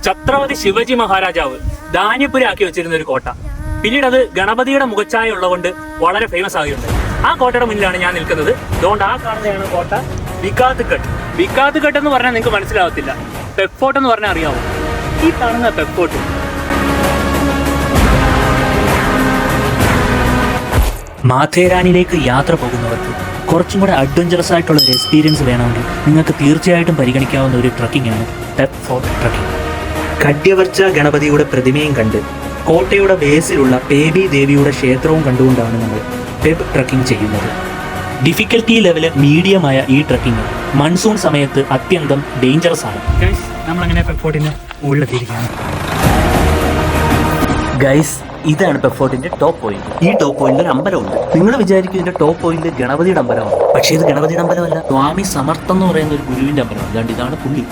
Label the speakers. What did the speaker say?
Speaker 1: ഛത്രപതി ശിവജി മഹാരാജാവ് ധാന്യപ്പുരയാക്കി വെച്ചിരുന്ന ഒരു കോട്ട. പിന്നീട് അത് ഗണപതിയുടെ മുഖച്ഛായ ഉള്ളതുകൊണ്ട് വളരെ ഫേമസ് ആകുന്നുണ്ട്. ആ കോട്ടയുടെ മുന്നിലാണ് ഞാൻ നിൽക്കുന്നത്. അതുകൊണ്ട് ആ കാണുന്നതാണ് കോട്ട വികാത്ത് ഘട്ട്. വികാത്ത് ഘട്ട് എന്ന് പറഞ്ഞാൽ നിങ്ങൾക്ക് മനസ്സിലാവത്തില്ല. പെപ്പ് ഫോർട്ട് എന്ന് പറഞ്ഞാൽ അറിയാമോ? ഈ കാണുന്ന പെപ്പ് ഫോർട്ട്. മാഥേരാനിലേക്ക് യാത്ര പോകുന്നവർക്ക് കുറച്ചും കൂടെ അഡ്വഞ്ചറസ് ആയിട്ടുള്ള ഒരു എക്സ്പീരിയൻസ് വേണമെങ്കിൽ നിങ്ങൾക്ക് തീർച്ചയായിട്ടും പരിഗണിക്കാവുന്ന ഒരു ട്രക്കിംഗ് ആണ് പെപ്പ് ഫോർട്ട് ട്രക്കിംഗ്. ഖഡ്യവർച്ച ഗണപതിയുടെ പ്രതിമയും കണ്ട് കോട്ടയുടെ ബേസിലുള്ള പേബി ദേവിയുടെ ക്ഷേത്രവും കണ്ടുകൊണ്ടാണ് നമ്മൾ പെപ്പ് ട്രക്കിംഗ് ചെയ്യുന്നത്. ഡിഫിക്കൽറ്റി ലെവല് മീഡിയമായ ഈ ട്രക്കിംഗ് മൺസൂൺ സമയത്ത് അത്യന്തം ഡേഞ്ചറസ് ആണ്. നമ്മളങ്ങനെ പെപ്പ് ഫോർട്ടിന് മുകളിലെത്തിയിരിക്കുകയാണ്. ഗൈസ്, ഇതാണ് പെപ്പ് ഫോർട്ടിന്റെ ടോപ്പ് പോയിന്റ്. ഈ ടോപ്പ് പോയിന്റിൽ ഒരു അമ്പലമുണ്ട്. നിങ്ങൾ വിചാരിക്കും ഇതിന്റെ ടോപ്പ് പോയിന്റ് ഗണപതിയുടെ അമ്പലമാണ്. പക്ഷേ ഇത് ഗണപതിയുടെ അമ്പലമല്ല, സ്വാമി സമർത്ഥ എന്ന് പറയുന്ന ഒരു ഗുരുവിന്റെ അമ്പലമാണ്. അതുകൊണ്ട് ഇതാണ് പുള്ളി.